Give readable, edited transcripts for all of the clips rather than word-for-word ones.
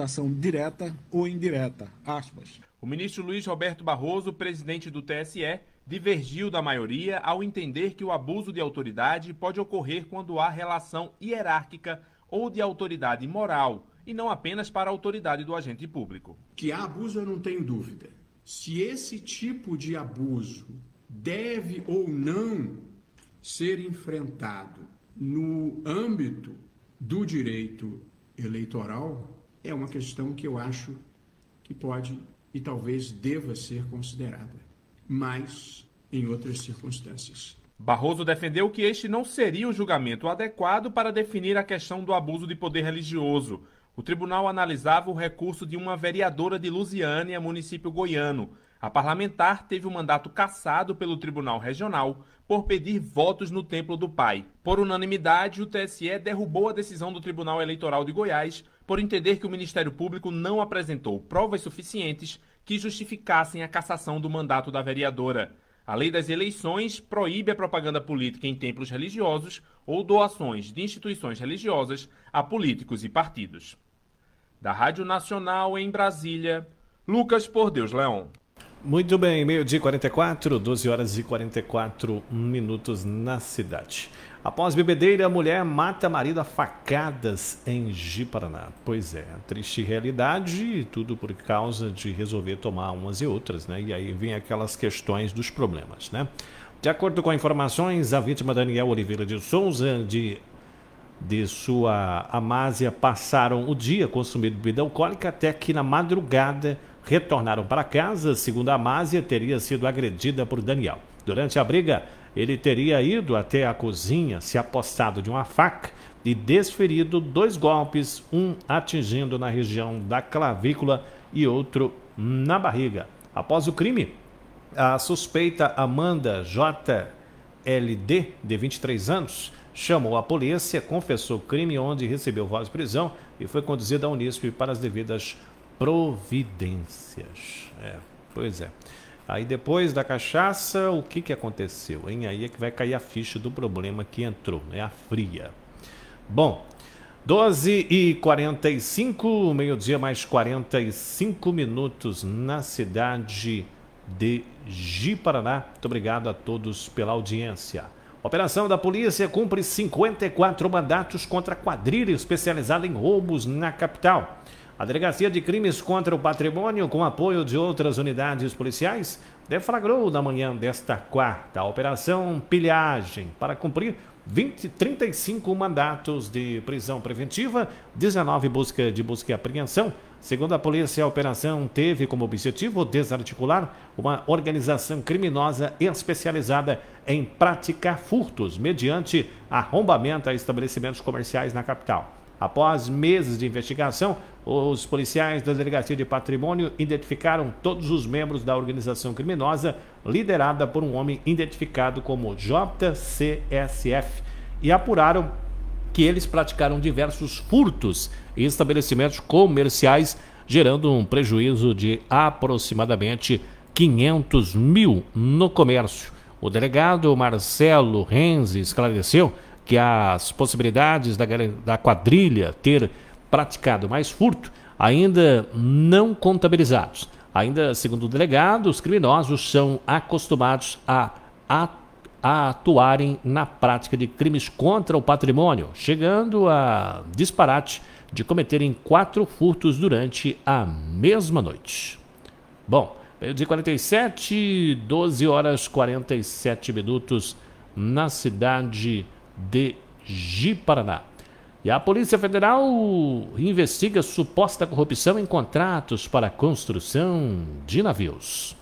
ação direta ou indireta, aspas. O ministro Luiz Roberto Barroso, presidente do TSE, divergiu da maioria ao entender que o abuso de autoridade pode ocorrer quando há relação hierárquica ou de autoridade moral, e não apenas para a autoridade do agente público. Que há abuso, eu não tenho dúvida. Se esse tipo de abuso deve ou não ser enfrentado no âmbito do direito eleitoral, é uma questão que eu acho que pode e talvez deva ser considerada, mas em outras circunstâncias. Barroso defendeu que este não seria o julgamento adequado para definir a questão do abuso de poder religioso. O tribunal analisava o recurso de uma vereadora de Lusiânia, município goiano. A parlamentar teve o mandato cassado pelo Tribunal Regional por pedir votos no Templo do Pai. Por unanimidade, o TSE derrubou a decisão do Tribunal Eleitoral de Goiás por entender que o Ministério Público não apresentou provas suficientes que justificassem a cassação do mandato da vereadora. A lei das eleições proíbe a propaganda política em templos religiosos ou doações de instituições religiosas a políticos e partidos. Da Rádio Nacional em Brasília, Lucas Por Deus Leão. Muito bem, meio-dia 44, 12 horas e 44 minutos na cidade. Após bebedeira, mulher mata marido a facadas em Ji-Paraná. Pois é, triste realidade, tudo por causa de resolver tomar umas e outras, né? E aí vem aquelas questões dos problemas, né? De acordo com informações, a vítima Daniel Oliveira de Souza, de sua Amásia, passaram o dia consumindo bebida alcoólica até que na madrugada retornaram para casa. Segundo a Amásia, teria sido agredida por Daniel. Durante a briga, ele teria ido até a cozinha, se apossado de uma faca e desferido 2 golpes, um atingindo na região da clavícula e outro na barriga. Após o crime, a suspeita Amanda JLD, de 23 anos, chamou a polícia, confessou o crime, onde recebeu voz de prisão e foi conduzida à Unisp para as devidas providências. Pois é. Aí depois da cachaça, o que aconteceu, hein? Aí é que vai cair a ficha do problema que entrou, né? A fria. Bom, 12h45, meio-dia mais 45 minutos na cidade de Ji-Paraná. Muito obrigado a todos pela audiência. Operação da polícia cumpre 54 mandatos contra quadrilha especializada em roubos na capital. A Delegacia de Crimes contra o Patrimônio, com apoio de outras unidades policiais, deflagrou na manhã desta quarta a Operação Pilhagem para cumprir 35 mandatos de prisão preventiva, 19 busca e apreensão. Segundo a polícia, a operação teve como objetivo desarticular uma organização criminosa especializada em praticar furtos mediante arrombamento a estabelecimentos comerciais na capital. Após meses de investigação, os policiais da Delegacia de Patrimônio identificaram todos os membros da organização criminosa liderada por um homem identificado como JCSF e apuraram que eles praticaram diversos furtos em estabelecimentos comerciais, gerando um prejuízo de aproximadamente 500 mil no comércio. O delegado Marcelo Renzi esclareceu que as possibilidades da quadrilha ter praticado mais furto ainda não contabilizados. Ainda segundo o delegado, os criminosos são acostumados a atuarem na prática de crimes contra o patrimônio, chegando a disparate de cometerem 4 furtos durante a mesma noite. Bom, meio-dia 47, 12 horas 47 minutos na cidade de Ji-Paraná. E a Polícia Federal investiga suposta corrupção em contratos para construção de navios.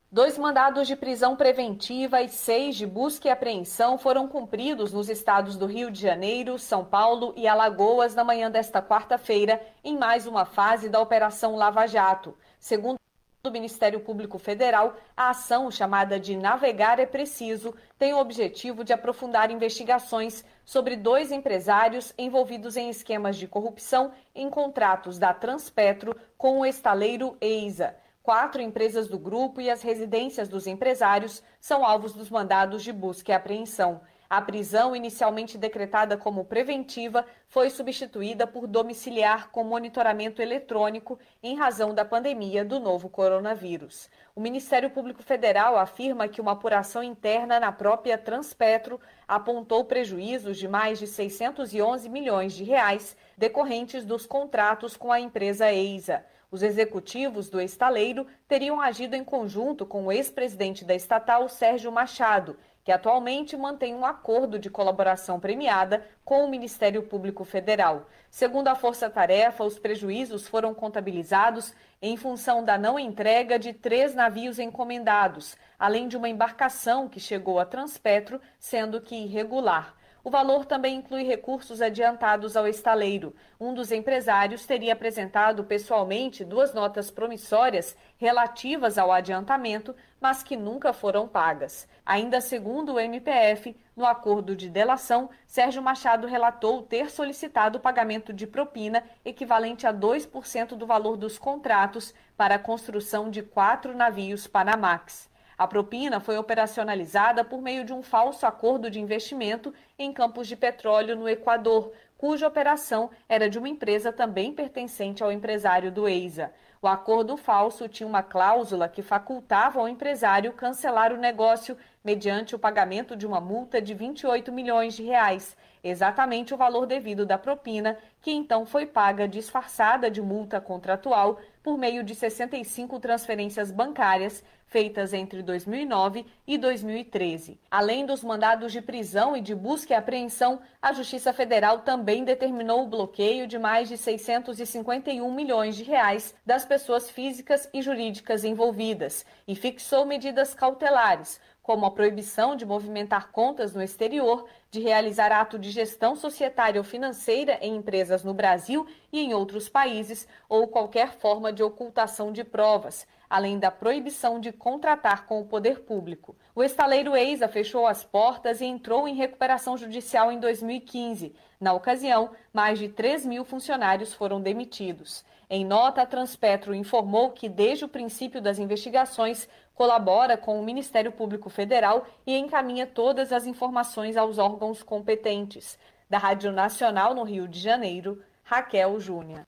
2 mandados de prisão preventiva e 6 de busca e apreensão foram cumpridos nos estados do Rio de Janeiro, São Paulo e Alagoas na manhã desta quarta-feira, em mais uma fase da Operação Lava Jato. Segundo do Ministério Público Federal, a ação, chamada de Navegar é Preciso, tem o objetivo de aprofundar investigações sobre 2 empresários envolvidos em esquemas de corrupção em contratos da Transpetro com o estaleiro EISA. 4 empresas do grupo e as residências dos empresários são alvos dos mandados de busca e apreensão. A prisão, inicialmente decretada como preventiva, foi substituída por domiciliar com monitoramento eletrônico em razão da pandemia do novo coronavírus. O Ministério Público Federal afirma que uma apuração interna na própria Transpetro apontou prejuízos de mais de 611 milhões de reais decorrentes dos contratos com a empresa EISA. Os executivos do estaleiro teriam agido em conjunto com o ex-presidente da estatal, Sérgio Machado, que atualmente mantém um acordo de colaboração premiada com o Ministério Público Federal. Segundo a Força Tarefa, os prejuízos foram contabilizados em função da não entrega de 3 navios encomendados, além de uma embarcação que chegou a Transpetro, sendo que irregular. O valor também inclui recursos adiantados ao estaleiro. Um dos empresários teria apresentado pessoalmente 2 notas promissórias relativas ao adiantamento, mas que nunca foram pagas. Ainda segundo o MPF, no acordo de delação, Sérgio Machado relatou ter solicitado o pagamento de propina equivalente a 2% do valor dos contratos para a construção de 4 navios Panamax. A propina foi operacionalizada por meio de um falso acordo de investimento em campos de petróleo no Equador, cuja operação era de uma empresa também pertencente ao empresário do EISA. O acordo falso tinha uma cláusula que facultava ao empresário cancelar o negócio mediante o pagamento de uma multa de 28 milhões de reais, exatamente o valor devido da propina, que então foi paga disfarçada de multa contratual por meio de 65 transferências bancárias feitas entre 2009 e 2013. Além dos mandados de prisão e de busca e apreensão, a Justiça Federal também determinou o bloqueio de mais de 651 milhões de reais das pessoas físicas e jurídicas envolvidas e fixou medidas cautelares, como a proibição de movimentar contas no exterior, de realizar ato de gestão societária ou financeira em empresas no Brasil e em outros países, ou qualquer forma de ocultação de provas, além da proibição de contratar com o poder público. O estaleiro EISA fechou as portas e entrou em recuperação judicial em 2015. Na ocasião, mais de 3.000 funcionários foram demitidos. Em nota, a Transpetro informou que, desde o princípio das investigações, colabora com o Ministério Público Federal e encaminha todas as informações aos órgãos competentes. Da Rádio Nacional, no Rio de Janeiro, Raquel Júnior.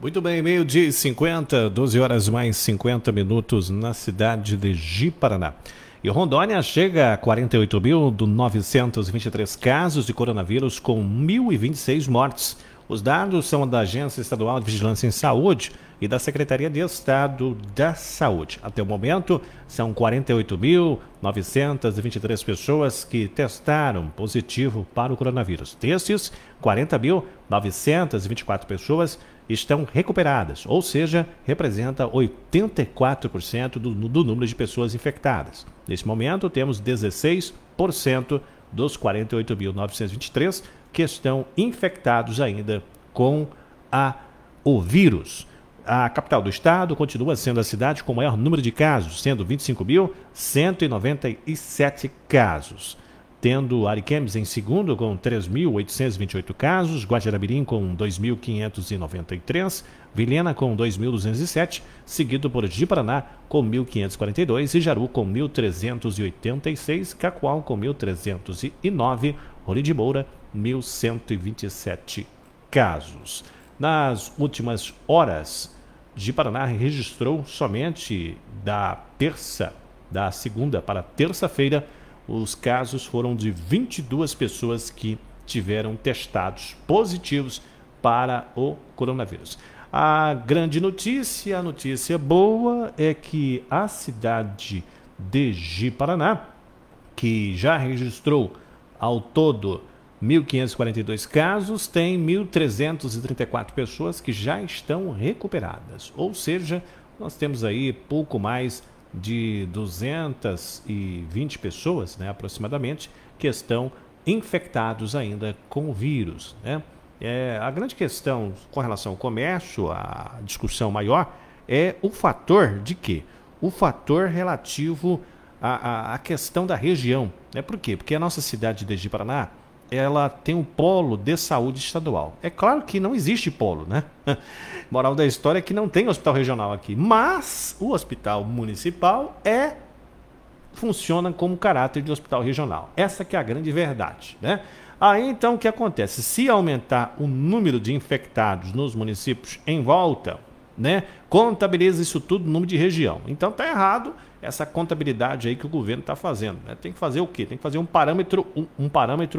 Muito bem, 12h50, 12 horas mais 50 minutos na cidade de Ji-Paraná. E Rondônia chega a 48.923 casos de coronavírus com 1.026 mortes. Os dados são da Agência Estadual de Vigilância em Saúde e da Secretaria de Estado da Saúde. Até o momento, são 48.923 pessoas que testaram positivo para o coronavírus. Desses, 40.924 pessoas estão recuperadas, ou seja, representa 84% do número de pessoas infectadas. Nesse momento, temos 16% dos 48.923 que estão infectados ainda com o vírus. A capital do estado continua sendo a cidade com o maior número de casos, sendo 25.197 casos. Tendo Ariquemes em segundo com 3.828 casos, Guajará-Mirim com 2.593, Vilhena com 2.207, seguido por Ji-Paraná com 1.542 e Jaru com 1.386, Cacoal com 1.309, Rolim de Moura 1.127 casos. Nas últimas horas, Ji-Paraná registrou somente da segunda para terça-feira, os casos foram de 22 pessoas que tiveram testados positivos para o coronavírus. A grande notícia, a notícia boa é que a cidade de Ji-Paraná, que já registrou ao todo 1.542 casos, tem 1.334 pessoas que já estão recuperadas. Ou seja, nós temos aí pouco mais de 220 pessoas, né, aproximadamente, que estão infectados ainda com o vírus, né? A grande questão com relação ao comércio, a discussão maior, é o fator de quê? O fator relativo à questão da região. Né? Por quê? Porque a nossa cidade de Ji-Paraná, ela tem um polo de saúde estadual. É claro que não existe polo, né? Moral da história é que não tem hospital regional aqui, mas o hospital municipal é funciona como caráter de hospital regional. Essa que é a grande verdade, né? Aí, então, o que acontece? Se aumentar o número de infectados nos municípios em volta, né, contabiliza isso tudo no número de região. Então, está errado essa contabilidade aí que o governo está fazendo, né? Tem que fazer o quê? Tem que fazer um parâmetro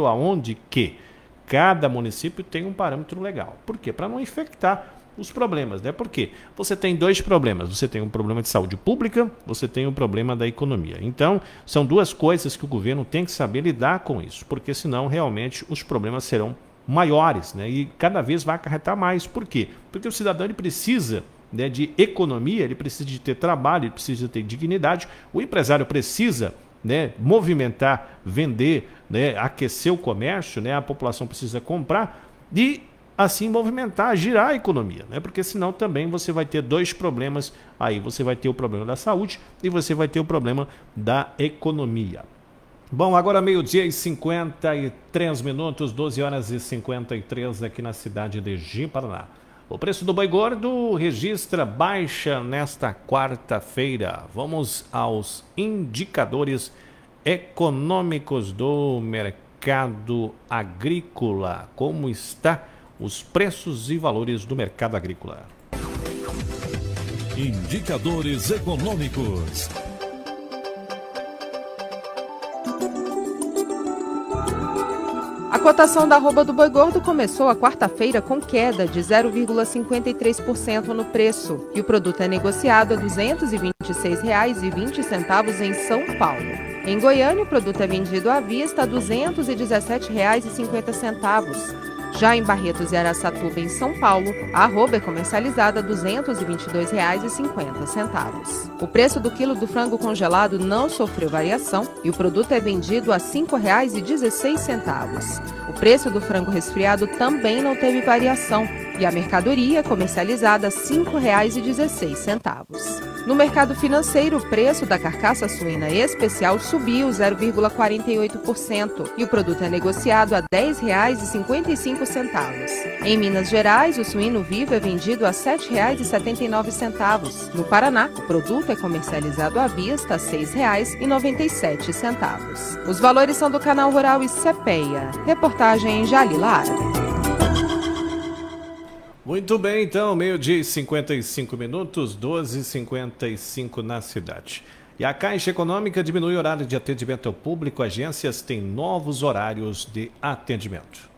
aonde que cada município tem um parâmetro legal. Por quê? Para não infectar os problemas, né? Porque você tem dois problemas. Você tem um problema de saúde pública, você tem um problema da economia. Então, são duas coisas que o governo tem que saber lidar com isso, porque senão realmente os problemas serão maiores, né? E cada vez vai acarretar mais. Por quê? Porque o cidadão ele precisa, né, de economia, ele precisa de ter trabalho, ele precisa ter dignidade. O empresário precisa, né, movimentar, vender, né, aquecer o comércio, né? A população precisa comprar e assim movimentar, girar a economia, né? Porque senão também você vai ter dois problemas aí. Você vai ter o problema da saúde e você vai ter o problema da economia. Bom, agora 12h53, 12 horas e 53 aqui na cidade de Ji-Paraná. O preço do boi gordo registra baixa nesta quarta-feira. Vamos aos indicadores econômicos do mercado agrícola. Como está os preços e valores do mercado agrícola? Indicadores econômicos. A cotação da arroba do boi gordo começou a quarta-feira com queda de 0,53% no preço e o produto é negociado a R$ 226,20 em São Paulo. Em Goiânia, o produto é vendido à vista a R$ 217,50. Já em Barretos e Araçatuba, em São Paulo, a arroba é comercializada a R$ 222,50. O preço do quilo do frango congelado não sofreu variação e o produto é vendido a R$ 5,16. O preço do frango resfriado também não teve variação e a mercadoria é comercializada a R$ 5,16. No mercado financeiro, o preço da carcaça suína especial subiu 0,48% e o produto é negociado a R$ 10,55. Em Minas Gerais, o suíno vivo é vendido a R$ 7,79. No Paraná, o produto é comercializado à vista a R$ 6,97. Os valores são do Canal Rural e CPEA. Reportagem Jalilara. Muito bem, então, 12h55, 12h55 na cidade. E a Caixa Econômica diminui o horário de atendimento ao público. Agências têm novos horários de atendimento.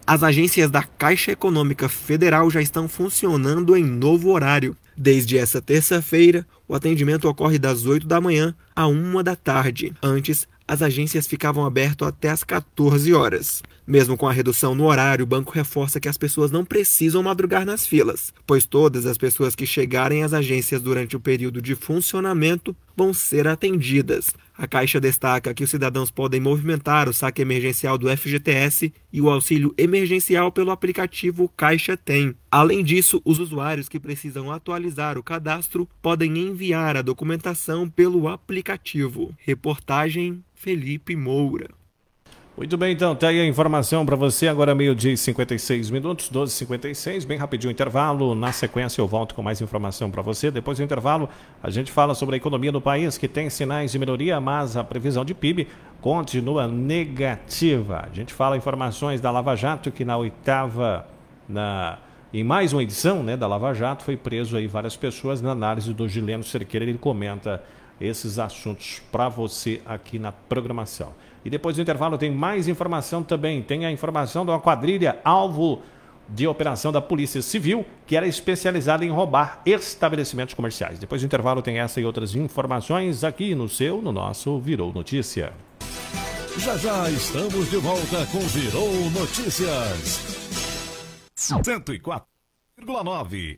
As agências da Caixa Econômica Federal já estão funcionando em novo horário. Desde essa terça-feira, o atendimento ocorre das 8 da manhã à 1 da tarde. Antes, as agências ficavam abertas até às 14 horas. Mesmo com a redução no horário, o banco reforça que as pessoas não precisam madrugar nas filas, pois todas as pessoas que chegarem às agências durante o período de funcionamento vão ser atendidas. A Caixa destaca que os cidadãos podem movimentar o saque emergencial do FGTS e o auxílio emergencial pelo aplicativo Caixa Tem. Além disso, os usuários que precisam atualizar o cadastro podem enviar a documentação pelo aplicativo. Reportagem Felipe Moura. Muito bem, então, tá aí a informação para você. Agora 12h56, 12h56, bem rapidinho o intervalo. Na sequência eu volto com mais informação para você. Depois do intervalo a gente fala sobre a economia do país, que tem sinais de melhoria, mas a previsão de PIB continua negativa. A gente fala informações da Lava Jato, que em mais uma edição, né, da Lava Jato, foi preso aí várias pessoas. Na análise do Gileno Cerqueira, ele comenta esses assuntos para você aqui na programação. E depois do intervalo tem mais informação também. Tem a informação de uma quadrilha alvo de operação da Polícia Civil, que era especializada em roubar estabelecimentos comerciais. Depois do intervalo tem essa e outras informações aqui no nosso Virou Notícia. Já já estamos de volta com Virou Notícias. 104,9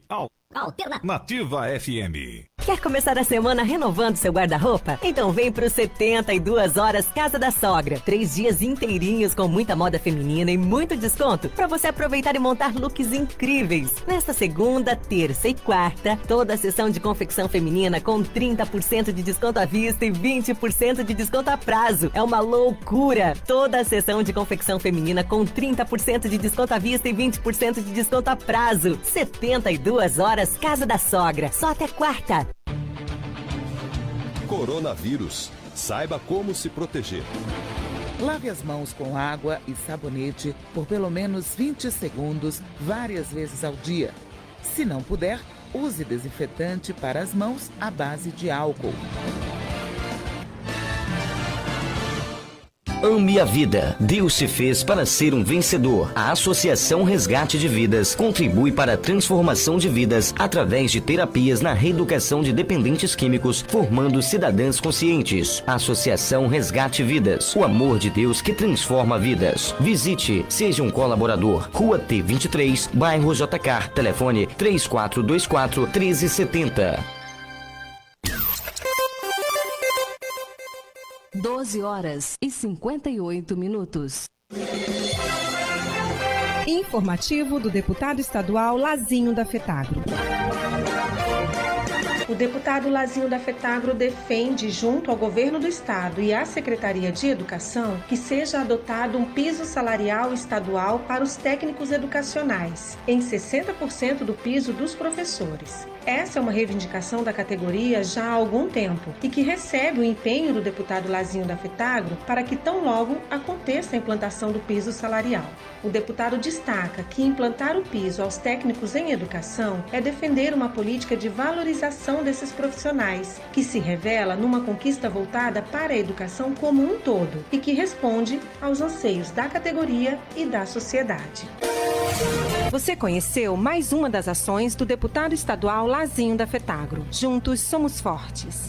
Alternativa FM. Quer começar a semana renovando seu guarda-roupa? Então vem pro 72 Horas Casa da Sogra. 3 dias inteirinhos com muita moda feminina e muito desconto para você aproveitar e montar looks incríveis. Nesta segunda, terça e quarta, toda a seção de confecção feminina com 30% de desconto à vista e 20% de desconto a prazo. É uma loucura! Toda a seção de confecção feminina com 30% de desconto à vista e 20% de desconto a prazo. 72 Horas Casa da Sogra. Só até quarta. coronavírus. Saiba como se proteger. Lave as mãos com água e sabonete por pelo menos 20 segundos, várias vezes ao dia. Se não puder, use desinfetante para as mãos à base de álcool. Ame a vida. Deus se fez para ser um vencedor. A Associação Resgate de Vidas contribui para a transformação de vidas através de terapias na reeducação de dependentes químicos, formando cidadãs conscientes. Associação Resgate Vidas. O amor de Deus que transforma vidas. Visite, seja um colaborador. Rua T23, bairro JK. Telefone 3424-1370. 12h58. Informativo do deputado estadual Lazinho da FETAGRO. O deputado Lazinho da FETAGRO defende, junto ao governo do estado e à Secretaria de Educação, que seja adotado um piso salarial estadual para os técnicos educacionais, em 60% do piso dos professores. Essa é uma reivindicação da categoria já há algum tempo e que recebe o empenho do deputado Lazinho da FETAGRO para que tão logo aconteça a implantação do piso salarial. O deputado destaca que implantar o piso aos técnicos em educação é defender uma política de valorização desses profissionais, que se revela numa conquista voltada para a educação como um todo e que responde aos anseios da categoria e da sociedade. Você conheceu mais uma das ações do deputado estadual Lazinho da FETAGRO. Juntos somos fortes.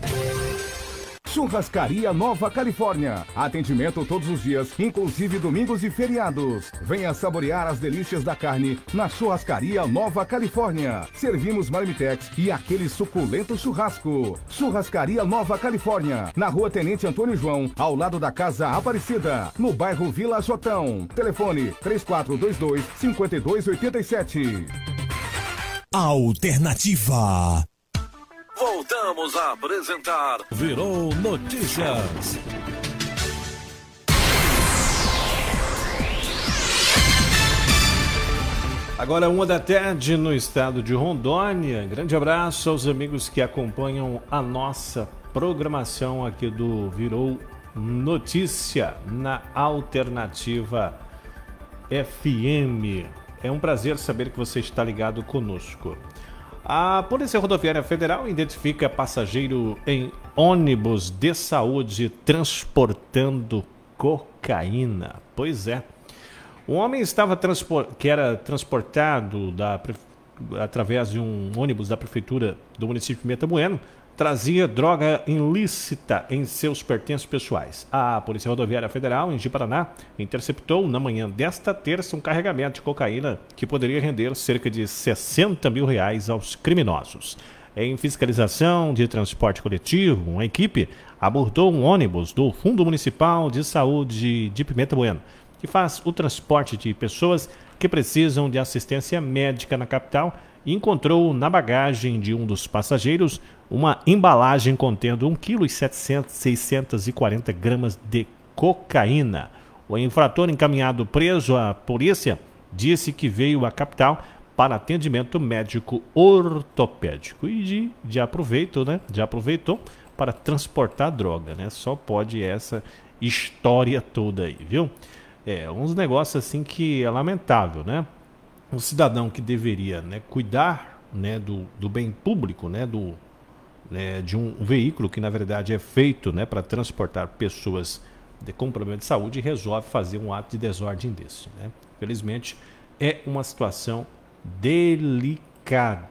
Churrascaria Nova Califórnia. Atendimento todos os dias, inclusive domingos e feriados. Venha saborear as delícias da carne na Churrascaria Nova Califórnia. Servimos marmitex e aquele suculento churrasco. Churrascaria Nova Califórnia, na Rua Tenente Antônio João, ao lado da Casa Aparecida, no bairro Vila Jotão. Telefone 3422-5287. Alternativa. Voltamos a apresentar Virou Notícias. Agora 1h no estado de Rondônia. Grande abraço aos amigos que acompanham a nossa programação aqui do Virou Notícia na Alternativa FM. É um prazer saber que você está ligado conosco. A Polícia Rodoviária Federal identifica passageiro em ônibus de saúde transportando cocaína. Pois é. O homem estava que era transportado através de um ônibus da prefeitura do município de Metamoeno, trazia droga ilícita em seus pertences pessoais. A Polícia Rodoviária Federal, em Ji-Paraná, interceptou na manhã desta terça um carregamento de cocaína que poderia render cerca de R$60 mil aos criminosos. Em fiscalização de transporte coletivo, uma equipe abordou um ônibus do Fundo Municipal de Saúde de Pimenta Bueno, que faz o transporte de pessoas que precisam de assistência médica na capital, e encontrou na bagagem de um dos passageiros uma embalagem contendo 1,640 kg de cocaína. O infrator encaminhado preso à polícia disse que veio à capital para atendimento médico ortopédico e já aproveitou para transportar droga, né? Só pode essa história toda aí, viu? Uns negócios assim que é lamentável, né? Um cidadão que deveria, né, cuidar, né, do bem público, né, de um veículo que na verdade é feito, né, para transportar pessoas com problema de saúde, resolve fazer um ato de desordem desse, né? Felizmente é uma situação delicada.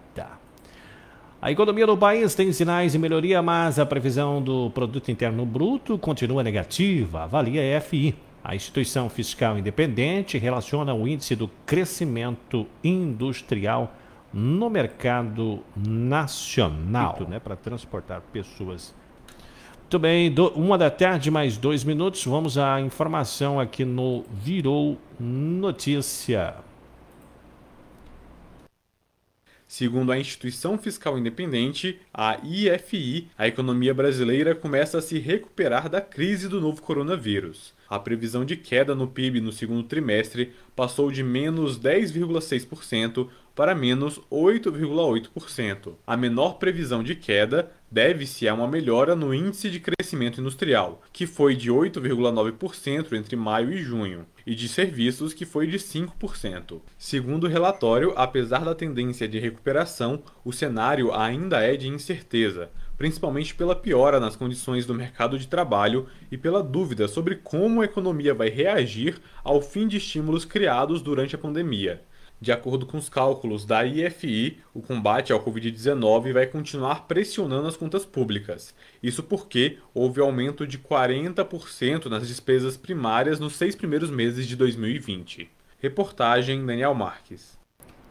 A economia do país tem sinais de melhoria, mas a previsão do Produto Interno Bruto continua negativa, avalia a FI. A instituição fiscal independente relaciona o índice do crescimento industrial no mercado nacional, né, para transportar pessoas. Muito bem, 1h mais 2 minutos, vamos à informação aqui no Virou Notícia. Segundo a instituição fiscal independente, a IFI, a economia brasileira começa a se recuperar da crise do novo coronavírus. A previsão de queda no PIB no segundo trimestre passou de menos 10,6% para menos 8,8%. A menor previsão de queda deve-se a uma melhora no índice de crescimento industrial, que foi de 8,9% entre maio e junho, e de serviços, que foi de 5%. Segundo o relatório, apesar da tendência de recuperação, o cenário ainda é de incerteza, principalmente pela piora nas condições do mercado de trabalho e pela dúvida sobre como a economia vai reagir ao fim de estímulos criados durante a pandemia. De acordo com os cálculos da IFI, o combate ao Covid-19 vai continuar pressionando as contas públicas. Isso porque houve aumento de 40% nas despesas primárias nos 6 primeiros meses de 2020. Reportagem Daniel Marques.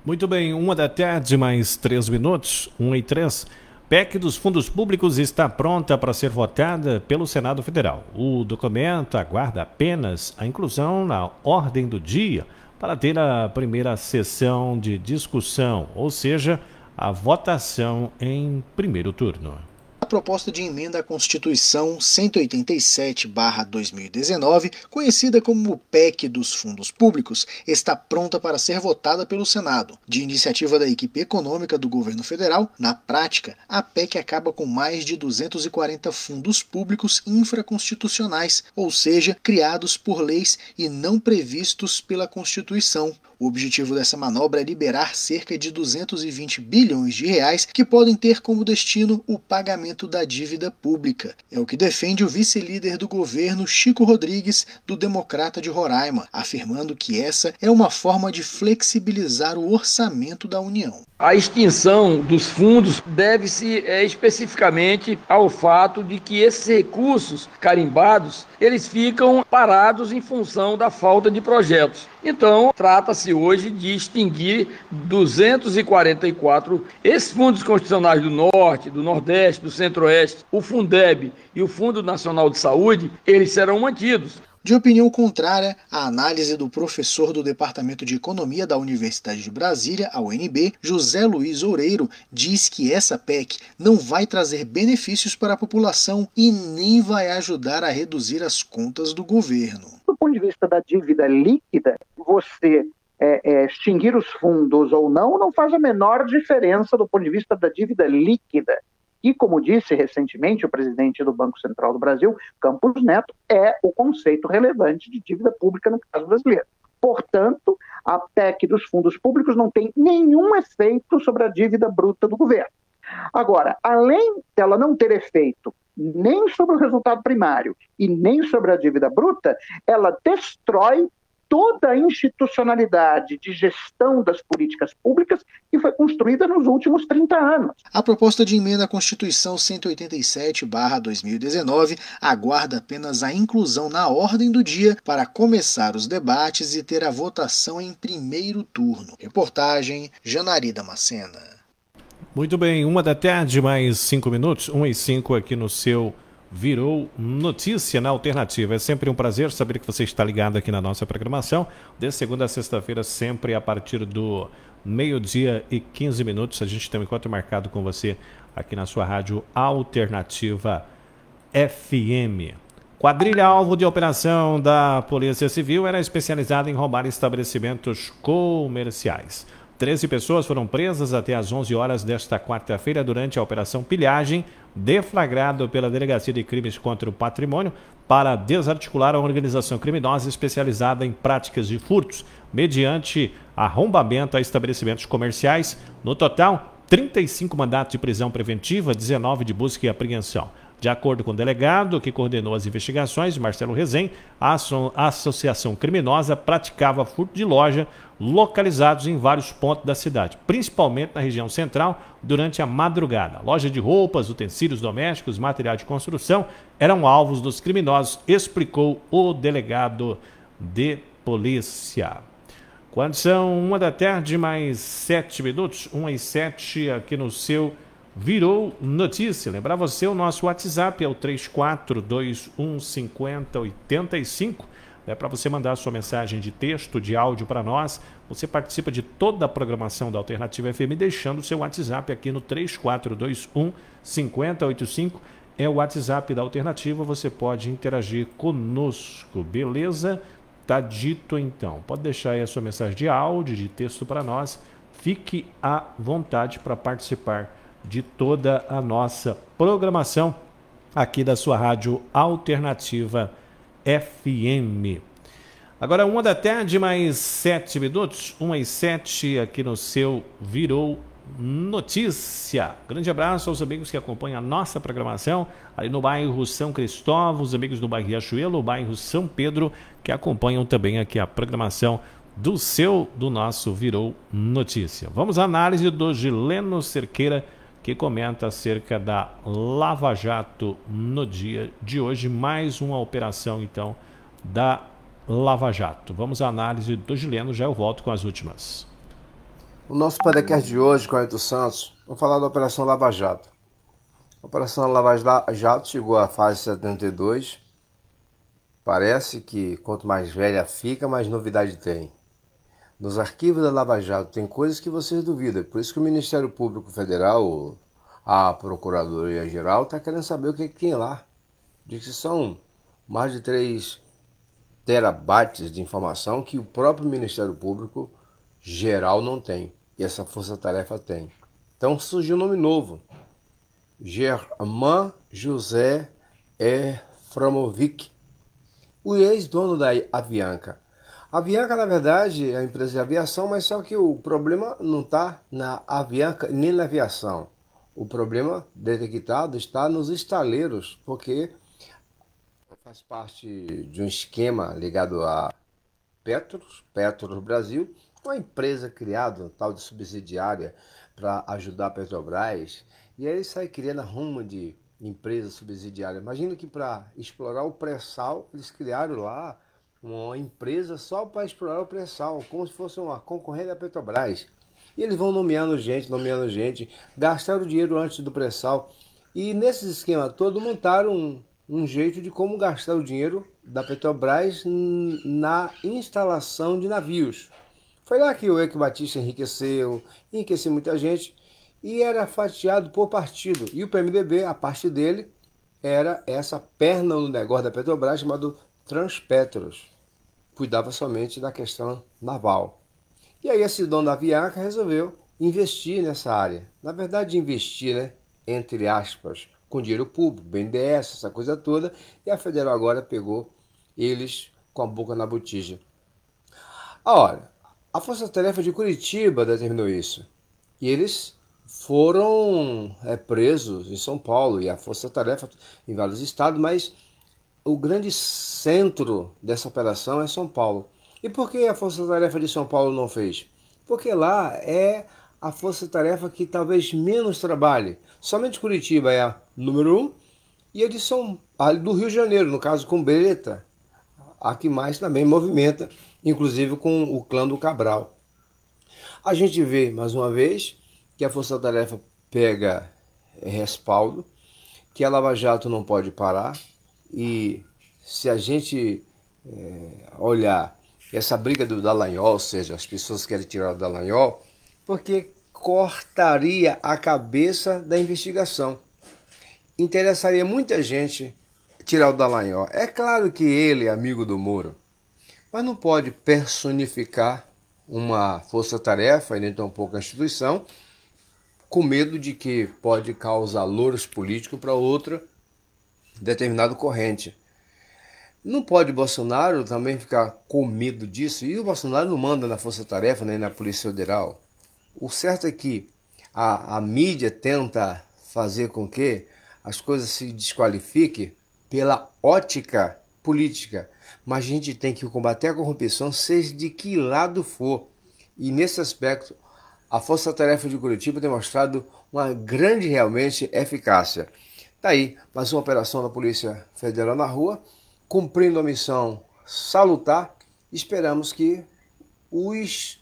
Muito bem, 1 da tarde, mais 3 minutos, 1h03. PEC dos fundos públicos está pronta para ser votada pelo Senado Federal. O documento aguarda apenas a inclusão na ordem do dia para ter a primeira sessão de discussão, ou seja, a votação em primeiro turno. A proposta de emenda à Constituição 187/2019, conhecida como PEC dos Fundos Públicos, está pronta para ser votada pelo Senado. De iniciativa da equipe econômica do governo federal, na prática, a PEC acaba com mais de 240 fundos públicos infraconstitucionais, ou seja, criados por leis e não previstos pela Constituição. O objetivo dessa manobra é liberar cerca de 220 bilhões de reais que podem ter como destino o pagamento da dívida pública. É o que defende o vice-líder do governo, Chico Rodrigues, do Democrata de Roraima, afirmando que essa é uma forma de flexibilizar o orçamento da União. A extinção dos fundos deve-se especificamente ao fato de que esses recursos carimbados, eles ficam parados em função da falta de projetos. Então, trata-se hoje de extinguir 244. Esses fundos constitucionais do Norte, do Nordeste, do Centro-Oeste, o Fundeb e o Fundo Nacional de Saúde, eles serão mantidos. De opinião contrária, a análise do professor do Departamento de Economia da Universidade de Brasília, a UNB, José Luiz Oureiro, diz que essa PEC não vai trazer benefícios para a população e nem vai ajudar a reduzir as contas do governo. Do ponto de vista da dívida líquida, você extinguir os fundos ou não faz a menor diferença do ponto de vista da dívida líquida. E, como disse recentemente o presidente do Banco Central do Brasil, Campos Neto, é o conceito relevante de dívida pública no caso brasileiro. Portanto, a PEC dos fundos públicos não tem nenhum efeito sobre a dívida bruta do governo. Agora, além dela não ter efeito nem sobre o resultado primário e nem sobre a dívida bruta, ela destrói toda a institucionalidade de gestão das políticas públicas que foi construída nos últimos 30 anos. A proposta de emenda à Constituição 187/2019 aguarda apenas a inclusão na ordem do dia para começar os debates e ter a votação em primeiro turno. Reportagem Janari Damascena. Muito bem, 1 da tarde, mais 5 minutos, 1h05 aqui no seu Virou Notícia na Alternativa. É sempre um prazer saber que você está ligado aqui na nossa programação. De segunda a sexta-feira, sempre a partir do 12h15. A gente tem um encontro marcado com você aqui na sua rádio Alternativa FM. Quadrilha alvo de operação da Polícia Civil era especializada em roubar estabelecimentos comerciais. 13 pessoas foram presas até às 11 horas desta quarta-feira durante a Operação Pilhagem, deflagrado pela Delegacia de Crimes contra o Patrimônio, para desarticular a organização criminosa especializada em práticas de furtos, mediante arrombamento a estabelecimentos comerciais. No total, 35 mandatos de prisão preventiva, 19 de busca e apreensão. De acordo com o delegado que coordenou as investigações, Marcelo Rezem, a associação criminosa praticava furto de loja localizados em vários pontos da cidade, principalmente na região central, durante a madrugada. Loja de roupas, utensílios domésticos, material de construção eram alvos dos criminosos, explicou o delegado de polícia. Quando são 1 da tarde, mais 7 minutos, 1h07 aqui no seu Virou Notícia. Lembrar você, o nosso WhatsApp é o 34215085. para você mandar a sua mensagem de texto, de áudio para nós. Você participa de toda a programação da Alternativa FM deixando o seu WhatsApp aqui no 3421 5085. É o WhatsApp da Alternativa, você pode interagir conosco, beleza? Tá dito então. Pode deixar aí a sua mensagem de áudio, de texto para nós. Fique à vontade para participar de toda a nossa programação aqui da sua rádio Alternativa FM. Agora 1 da tarde, mais 7 minutos, 1h07 aqui no seu Virou Notícia. Grande abraço aos amigos que acompanham a nossa programação ali no bairro São Cristóvão, os amigos do bairro Riachuelo, o bairro São Pedro, que acompanham também aqui a programação do nosso Virou Notícia. Vamos à análise do Gileno Cerqueira, que comenta acerca da Lava Jato no dia de hoje, mais uma operação então da Lava Jato. Vamos à análise do Gileno, já eu volto com as últimas. O nosso podcast de hoje, com o Ayrton Santos, vamos falar da Operação Lava Jato. A Operação Lava Jato chegou à fase 72. Parece que quanto mais velha fica, mais novidade tem. Nos arquivos da Lava Jato tem coisas que vocês duvidam. Por isso que o Ministério Público Federal, a Procuradoria-Geral, está querendo saber o que tem lá. Diz que são mais de 3 terabytes de informação que o próprio Ministério Público Geral não tem. E essa força-tarefa tem. Então surgiu um nome novo. Germain José Eframovic, o ex-dono da Avianca. A Avianca, na verdade, é a empresa de aviação, mas só que o problema não está na Avianca nem na aviação. O problema detectado está nos estaleiros, porque faz parte de um esquema ligado a Petros Brasil, uma empresa criada, tal de subsidiária, para ajudar a Petrobras, e aí sai criando a rumo de empresa subsidiária. Imagina que para explorar o pré-sal, eles criaram lá uma empresa só para explorar o pré-sal, como se fosse uma concorrente da Petrobras. E eles vão nomeando gente, gastaram dinheiro antes do pré-sal. E nesse esquema todo montaram um jeito de como gastar o dinheiro da Petrobras na instalação de navios. Foi lá que o Eike Batista enriqueceu muita gente e era fatiado por partido. E o PMDB, a parte dele, era essa perna no negócio da Petrobras chamado Transpetros. Cuidava somente da questão naval. E aí esse dono da Avianca resolveu investir nessa área. Na verdade, investir, né, entre aspas, com dinheiro público, BNDES, essa coisa toda. E a Federal agora pegou eles com a boca na botija. Ora, a Força Tarefa de Curitiba determinou isso. E eles foram presos em São Paulo e a Força Tarefa em vários estados, mas o grande centro dessa operação é São Paulo. E por que a Força Tarefa de São Paulo não fez? Porque lá é a Força Tarefa que talvez menos trabalhe. Somente Curitiba é a número 1 e a do Rio de Janeiro, no caso com Breta, a que mais também movimenta, inclusive com o clã do Cabral. A gente vê, mais uma vez, que a Força Tarefa pega respaldo, que a Lava Jato não pode parar. E se a gente olhar essa briga do Dallagnol, ou seja, as pessoas querem tirar o Dallagnol, porque cortaria a cabeça da investigação. Interessaria muita gente tirar o Dallagnol. É claro que ele é amigo do Moro, mas não pode personificar uma força-tarefa e nem tampouco a instituição com medo de que pode causar louros políticos para outra determinado corrente. Não pode Bolsonaro também ficar com medo disso, e o Bolsonaro não manda na Força Tarefa nem na Polícia Federal. O certo é que a mídia tenta fazer com que as coisas se desqualifiquem pela ótica política, mas a gente tem que combater a corrupção, seja de que lado for. E nesse aspecto, a Força Tarefa de Curitiba tem mostrado uma grande realmente eficácia. Está aí mais uma operação da Polícia Federal na rua, cumprindo a missão salutar. Esperamos que os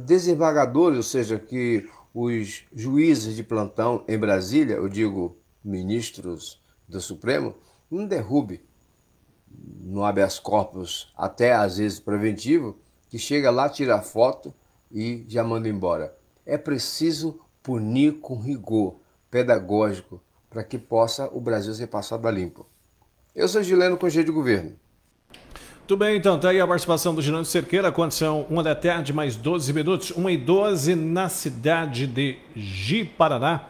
desembargadores, ou seja, que os juízes de plantão em Brasília, eu digo ministros do Supremo, não derrube no habeas corpus, até às vezes preventivo, que chega lá, tira a foto e já manda embora. É preciso punir com rigor pedagógico para que possa o Brasil ser passado a limpo. Eu sou Gileno com G de Governo. Tudo bem, então, tá aí a participação do Gileno Cerqueira, quando são 1 da tarde, mais 12 minutos, 1h12 na cidade de Ji-Paraná,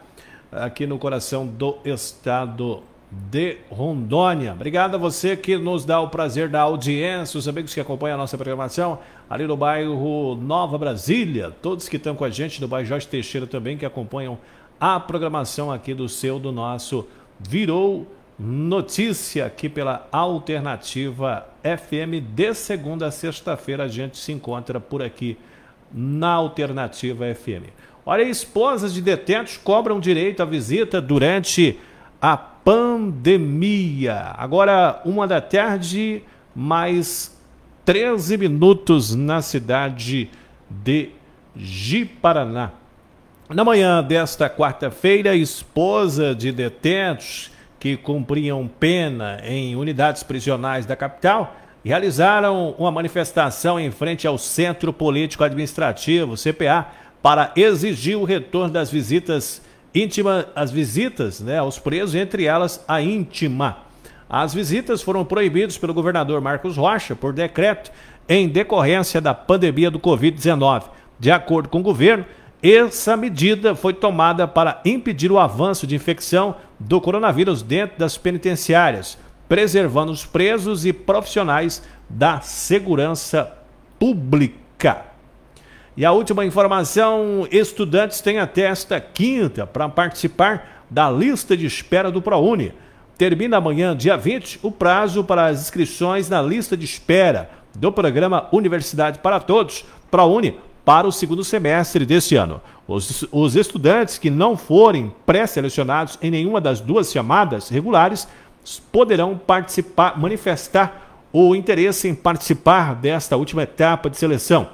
aqui no coração do estado de Rondônia. Obrigado a você que nos dá o prazer da audiência, os amigos que acompanham a nossa programação ali no bairro Nova Brasília, todos que estão com a gente no bairro Jorge Teixeira também, que acompanham a programação aqui do nosso Virou Notícia, aqui pela Alternativa FM. De segunda a sexta-feira a gente se encontra por aqui na Alternativa FM. Olha, esposas de detentos cobram direito à visita durante a pandemia. Agora, 1 da tarde, mais 13 minutos na cidade de Ji-Paraná. Na manhã desta quarta-feira, esposa de detentos que cumpriam pena em unidades prisionais da capital realizaram uma manifestação em frente ao Centro Político Administrativo, CPA, para exigir o retorno das visitas íntimas, as visitas, né, aos presos, entre elas a íntima. As visitas foram proibidas pelo governador Marcos Rocha por decreto em decorrência da pandemia do Covid-19. De acordo com o governo, essa medida foi tomada para impedir o avanço de infecção do coronavírus dentro das penitenciárias, preservando os presos e profissionais da segurança pública. E a última informação, estudantes têm até esta quinta para participar da lista de espera do ProUni. Termina amanhã, dia 20, o prazo para as inscrições na lista de espera do programa Universidade para Todos, ProUni, para o segundo semestre deste ano. Os estudantes que não forem pré-selecionados em nenhuma das duas chamadas regulares poderão participar, manifestar o interesse em participar desta última etapa de seleção.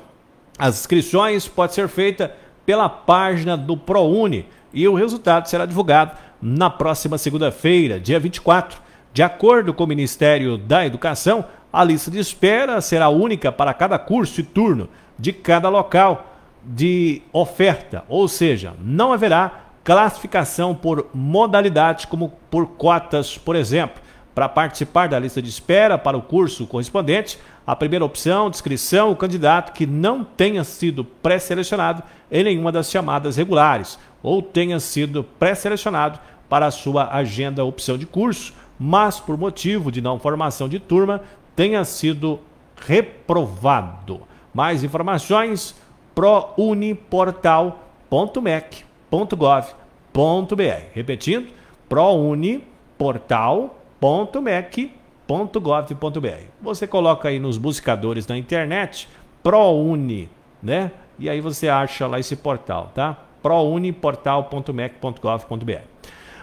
As inscrições podem ser feitas pela página do ProUni e o resultado será divulgado na próxima segunda-feira, dia 24. De acordo com o Ministério da Educação, a lista de espera será única para cada curso e turno de cada local de oferta, ou seja, não haverá classificação por modalidade como por cotas, por exemplo. Para participar da lista de espera para o curso correspondente, a primeira opção de inscrição, o candidato que não tenha sido pré-selecionado em nenhuma das chamadas regulares ou tenha sido pré-selecionado para a sua agenda opção de curso, mas por motivo de não formação de turma tenha sido reprovado. Mais informações, prouniportal.mec.gov.br. Repetindo, prouniportal.mec.gov.br. Você coloca aí nos buscadores da internet, ProUni, né? E aí você acha lá esse portal, tá? prouniportal.mec.gov.br.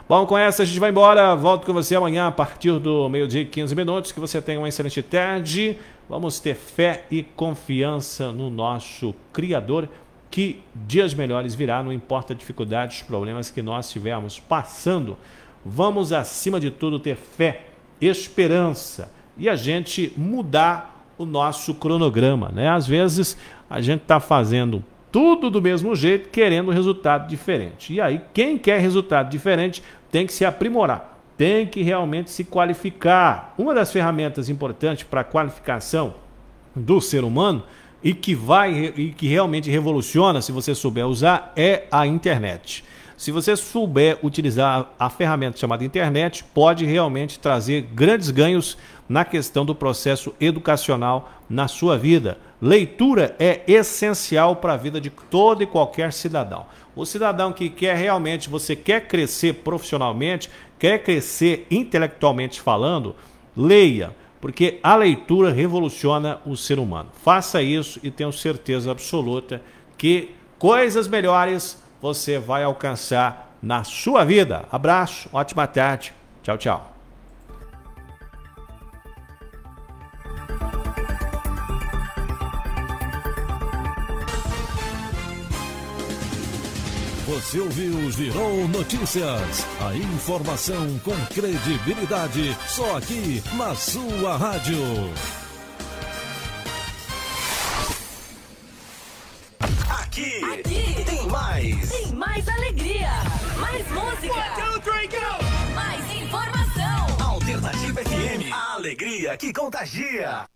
Bom, com essa a gente vai embora. Volto com você amanhã a partir do meio-dia e 15 minutos. Que você tenha uma excelente tarde. Vamos ter fé e confiança no nosso Criador, que dias melhores virá, não importa a dificuldade, os problemas que nós estivermos passando. Vamos, acima de tudo, ter fé, esperança e a gente mudar o nosso cronograma, né? Às vezes a gente está fazendo tudo do mesmo jeito, querendo resultado diferente. E aí, quem quer resultado diferente tem que se aprimorar. Tem que realmente se qualificar. Uma das ferramentas importantes para a qualificação do ser humano e que realmente revoluciona, se você souber usar, é a internet. Se você souber utilizar a ferramenta chamada internet, pode realmente trazer grandes ganhos na questão do processo educacional na sua vida. Leitura é essencial para a vida de todo e qualquer cidadão. O cidadão que quer realmente, você quer crescer profissionalmente, quer crescer intelectualmente falando, leia, porque a leitura revoluciona o ser humano. Faça isso e tenho certeza absoluta que coisas melhores você vai alcançar na sua vida. Abraço, ótima tarde, tchau, tchau. Você ouviu Girou Notícias. A informação com credibilidade, só aqui na sua rádio. Aqui tem mais. Tem mais alegria, mais música. 1, 2, 3, go! Mais informação. Alternativa FM, a alegria que contagia.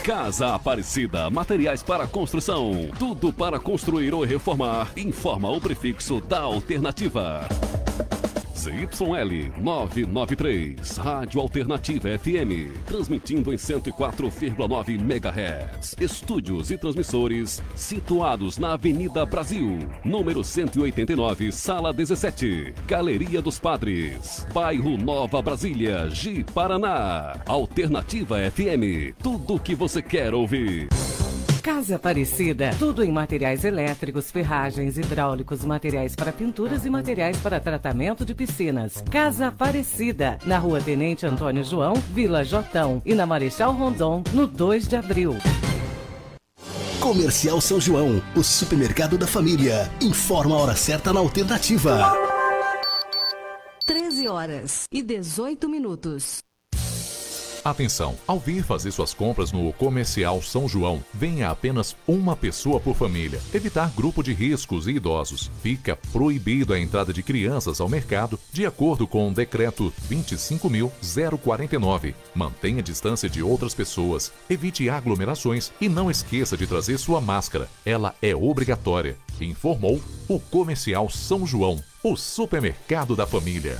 Casa Aparecida, materiais para construção. Tudo para construir ou reformar. Informa o prefixo da Alternativa. ZYL 993, Rádio Alternativa FM, transmitindo em 104,9 MHz. Estúdios e transmissores situados na Avenida Brasil, número 189, Sala 17, Galeria dos Padres, bairro Nova Brasília, Ji-Paraná. Alternativa FM, tudo o que você quer ouvir. Casa Aparecida, tudo em materiais elétricos, ferragens, hidráulicos, materiais para pinturas e materiais para tratamento de piscinas. Casa Aparecida, na Rua Tenente Antônio João, Vila Jotão e na Marechal Rondon, no 2 de abril. Comercial São João, o supermercado da família. Informa a hora certa na Alternativa. 13h18. Atenção, ao vir fazer suas compras no Comercial São João, venha apenas uma pessoa por família. Evitar grupo de riscos e idosos. Fica proibido a entrada de crianças ao mercado, de acordo com o decreto 25.049. Mantenha a distância de outras pessoas, evite aglomerações e não esqueça de trazer sua máscara. Ela é obrigatória. Informou o Comercial São João, o supermercado da família.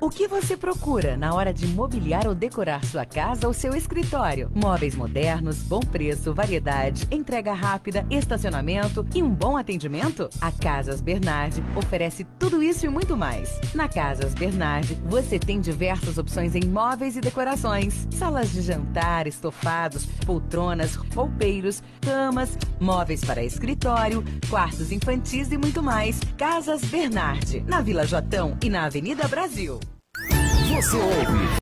O que você procura na hora de mobiliar ou decorar sua casa ou seu escritório? Móveis modernos, bom preço, variedade, entrega rápida, estacionamento e um bom atendimento? A Casas Bernardi oferece tudo isso e muito mais. Na Casas Bernardi, você tem diversas opções em móveis e decorações. Salas de jantar, estofados, poltronas, roupeiros, camas, móveis para escritório, quartos infantis e muito mais. Casas Bernardi, na Vila Jotão e na Avenida Brasil. Você ouve